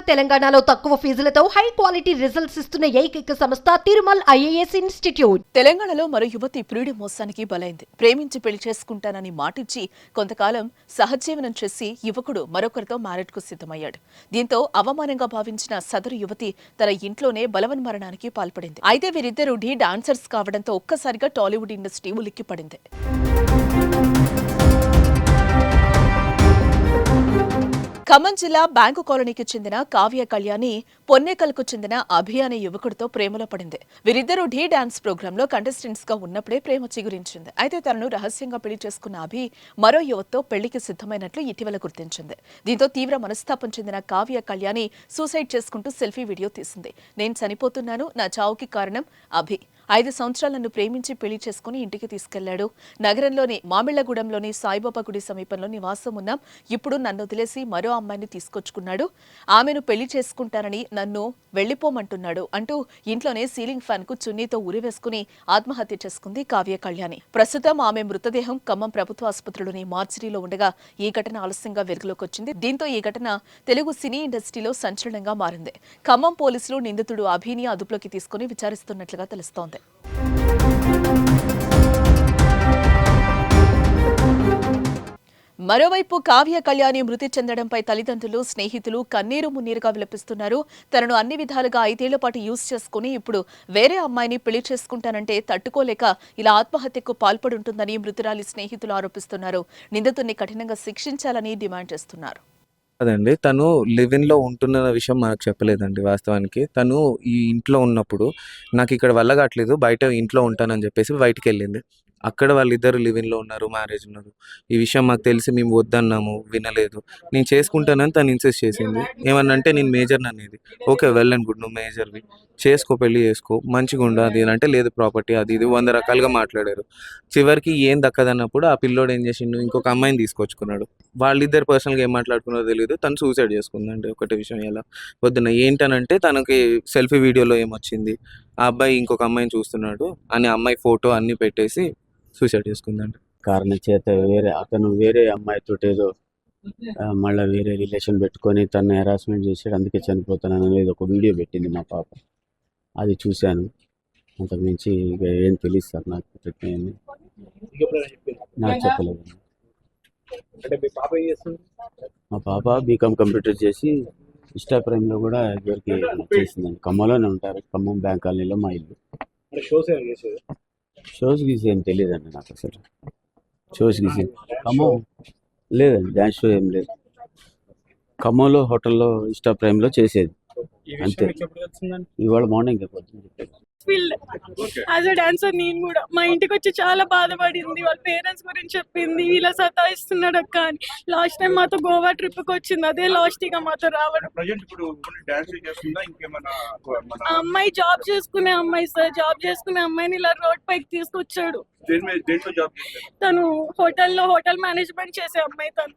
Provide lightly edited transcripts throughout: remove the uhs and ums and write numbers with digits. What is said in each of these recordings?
తెలంగాణలో తక్కువ ఫీజులతో high quality results ఇస్తున్న ఏకైక సంస్థ తిరుమల్ ఐఏఎస్ ఇన్స్టిట్యూట్. తెలంగాణలో మరో యువతి ప్రియుడి మోసానికి బలైంది. ప్రేమించి పెళ్లి చేసుకుంటానని మాటిచ్చి కొంతకాలం సహజీవనం చేసి యువకుడు మరొకరితో మ్యారేజ్ కు సిద్ధమయ్యాడు. దీంతో అవమానంగా భావించిన సదరు యువతి తన ఇంట్లోనే బలవన్మరణానికి పాల్పడింది. అయితే వీరిద్దరూ డాన్సర్స్ కావడంతో ఒక్కసారిగా టాలీవుడ్ ఇండస్ట్రీ ఉలిక్కిపడింది. ఖమ్మం జిల్లా బ్యాంకు కాలనీకి చెందిన కావ్య కళ్యాణి పొన్నేకల్కు చెందిన అభి అనే యువకుడితో ప్రేమలో పడింది. వీరిద్దరూ డాన్స్ ప్రోగ్రామ్ లో కంటెస్టెంట్స్ గా ఉన్నప్పుడే ప్రేమ చిగురించింది. అయితే తనను రహస్యంగా పెళ్లి చేసుకున్న అభి మరో యువతతో పెళ్లికి సిద్ధమైనట్లు ఇటీవల గుర్తించింది. దీంతో తీవ్ర మనస్తాపం చెందిన కావ్య కళ్యాణి సూసైడ్ చేసుకుంటూ సెల్ఫీ వీడియో తీసింది. నేను చనిపోతున్నాను, నా చావుకి కారణం అభి. 5 సంవత్సరాలు నన్ను ప్రేమించి పెళ్లి చేసుకుని ఇంటికి తీసుకెళ్లాడు. నగరంలోని మామిళ్లగూడెంలోని సాయిబాబా గుడి సమీపంలో నివాసం ఉన్నాం. ఇప్పుడు నన్ను వదిలేసి మరో అమ్మాయిని తీసుకొచ్చుకున్నాడు. ఆమెను పెళ్లి చేసుకుంటానని నన్ను వెళ్లిపోమంటున్నాడు అంటూ ఇంట్లోనే సీలింగ్ ఫ్యాన్ కు చున్నీతో ఉరివేసుకుని ఆత్మహత్య చేసుకుంది కావ్య కళ్యాణి. ప్రస్తుతం ఆమె మృతదేహం ఖమ్మం ప్రభుత్వ ఆసుపత్రిలోని మార్చిరీలో ఉండగా ఈ ఘటన ఆలస్యంగా వెలుగులోకి వచ్చింది. దీంతో ఈ ఘటన తెలుగు సినీ ఇండస్ట్రీలో సంచలనంగా మారింది. ఖమ్మం పోలీసులు నిందితుడు అభిని అదుపులోకి తీసుకుని విచారిస్తున్నట్లుగా తెలుస్తోంది. మరోవైపు కావ్య కళ్యాణి మృతి చెందడంపై తల్లిదండ్రులు, స్నేహితులు కన్నీరు మున్నీరుగా విలపిస్తున్నారు. తనను అన్ని విధాలుగా 5 ఏళ్ల పాటు యూజ్ చేసుకుని ఇప్పుడు వేరే అమ్మాయిని పెళ్లి చేసుకుంటానంటే తట్టుకోలేక ఇలా ఆత్మహత్యకు పాల్పడుంటుందని మృతురాలి స్నేహితులు ఆరోపిస్తున్నారు. నిందితుడిని కఠినంగా శిక్షించాలని డిమాండ్ చేస్తున్నారు. అదండి, తను లివిన్ లో ఉంటున్న విషయం మనకు చెప్పలేదండి. వాస్తవానికి తను ఈ ఇంట్లో ఉన్నప్పుడు నాకు ఇక్కడ వల్ల కావట్లేదు, బయట ఇంట్లో ఉంటానని చెప్పేసి బయటికి వెళ్ళింది. అక్కడ వాళ్ళిద్దరు లివిన్లో ఉన్నారు, మ్యారేజ్ ఉన్నారు. ఈ విషయం మాకు తెలిసి మేము వద్దన్నాము, వినలేదు. నేను చేసుకుంటానని తను ఇన్సిస్ట్ చేసింది. ఏమన్నంటే నేను మేజర్ అనేది. ఓకే, వెల్ అండ్ గుడ్, నువ్వు మేజర్వి, చేసుకో, పెళ్లి చేసుకో, మంచిగా ఉండు అది అంటే లేదు, ప్రాపర్టీ అది ఇది 100 రకాలుగా మాట్లాడారు. చివరికి ఏం దక్కదన్నప్పుడు ఆ పిల్లోడు ఏం చేసిండు, ఇంకొక అమ్మాయిని తీసుకొచ్చుకున్నాడు. వాళ్ళిద్దరు పర్సనల్గా ఏం మాట్లాడుకున్నారో తెలియదు. తను సూసైడ్ చేసుకుందండి. ఒకటి విషయం ఎలా వద్దున ఏంటనంటే తనకి సెల్ఫీ వీడియోలో ఏమొచ్చింది, ఆ అబ్బాయి ఇంకొక అమ్మాయిని చూస్తున్నాడు అని అమ్మాయి ఫోటో అన్ని పెట్టేసి సూసైడ్ చేసుకుందండి. కారణం చేత వేరే అమ్మాయితో ఏదో మళ్ళీ వేరే రిలేషన్ పెట్టుకొని తను హెరాస్మెంట్ చేసాడు, అందుకే చనిపోతాను అనేది ఒక వీడియో పెట్టింది మా పాప. అది చూశాను. అంతకుమించి ఇక ఏం తెలియదు సార్ నాకు. నాకు చెప్పలేదు. మా పాప బీకామ్ కంప్యూటర్ చేసి ఇన్స్టాగ్రామ్లో కూడా ఇదివరకు చేసిందండి. ఖమ్మంలోనే ఉంటారు. ఖమ్మం బ్యాంక్ కాలనీలో మా ఇల్లు. షోస్ గీసి ఏం తెలియదండి నాకు అసలు. షోస్ గీసి ఖమ్మం లేదండి, డ్యాన్స్ షో ఏం లేదు. ఖమ్మంలో హోటల్లో ఇన్స్టా ప్రైమ్లో చేసేది అంతే. ఇవాళ మార్నింగ్ యాజ్ అ డాన్సర్ నేను కూడా మా ఇంటికి వచ్చి చాలా బాధపడింది. వాళ్ళ పేరెంట్స్ గురించి చెప్పింది, ఇలా సతాయిస్తున్నాడు అక్క అని. లాస్ట్ టైం మాతో గోవా ట్రిప్ కి వచ్చింది, అదే లాస్ట్ ఇక మాతో రావడం. అమ్మాయి జాబ్ చేసుకునే అమ్మాయి సార్, జాబ్ చేసుకునే అమ్మాయిని ఇలా రోడ్ పైకి తీసుకొచ్చాడు. తను హోటల్ మేనేజ్మెంట్ చేసే అమ్మాయి. తను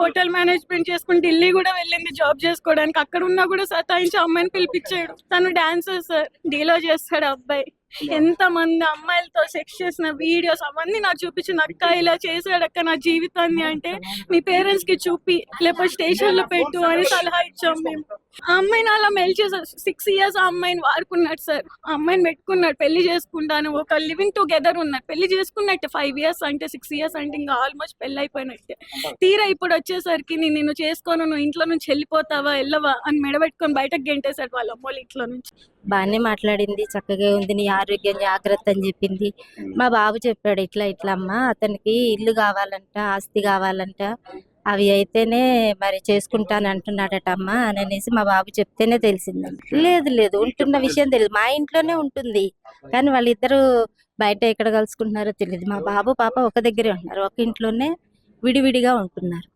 హోటల్ మేనేజ్మెంట్ చేసుకుని ఢిల్లీ కూడా వెళ్ళింది జాబ్ చేసుకోవడానికి. అక్కడ ఉన్నా కూడా సతాయించి అమ్మాయిని పిలిపించాడు. తను డాన్సర్ సార్, డీలో చేస్తాడు అబ్బాయి. ఎంత మంది అమ్మాయిలతో సెక్స్ చేసిన వీడియోస్ అవన్నీ నాకు చూపించింది. అక్క ఇలా చేశాడు అక్క నా జీవితాన్ని అంటే మీ పేరెంట్స్ కి చూపి లేకపోతే స్టేషన్ లో పెట్టు అని సలహా ఇచ్చాం మేము. ఆ అమ్మాయిని అలా మెల్ చేశారు. 6 years ఆ అమ్మాయిని వాడుకున్నాడు సార్. ఆ అమ్మాయిని పెట్టుకున్నాడు, పెళ్లి చేసుకుంటాను, ఒక లివింగ్ టుగెదర్ ఉన్నారు, పెళ్లి చేసుకున్నట్టే. 5 years అంటే 6 years అంటే ఇంకా ఆల్మోస్ట్ పెళ్లి అయిపోయినట్టే. తీరా ఇప్పుడు వచ్చేసరికి నేను నిన్ను చేసుకోను, నువ్వు ఇంట్లో నుంచి వెళ్ళిపోతావా వెళ్ళవా అని మెడబెట్టుకొని బయటకు గెంటేశాడు వాళ్ళ అమ్మోళ్ళ ఇంట్లో నుంచి. బాగానే మాట్లాడింది, చక్కగా ఉంది, నీ ఆరోగ్యం జాగ్రత్త అని చెప్పింది. మా బాబు చెప్పాడు, ఇట్లా అమ్మా అతనికి ఇల్లు కావాలంట, ఆస్తి కావాలంట, అవి అయితేనే మరి చేసుకుంటాను అంటున్నాడట అమ్మా అని అనేసి మా బాబు చెప్తేనే తెలిసిందండి. లేదు ఉంటున్న విషయం తెలియదు, మా ఇంట్లోనే ఉంటుంది కానీ వాళ్ళిద్దరూ బయట ఎక్కడ కలుసుకుంటున్నారో తెలియదు. మా బాబు పాప ఒక దగ్గరే ఉంటున్నారు, ఒక ఇంట్లోనే విడివిడిగా ఉంటున్నారు.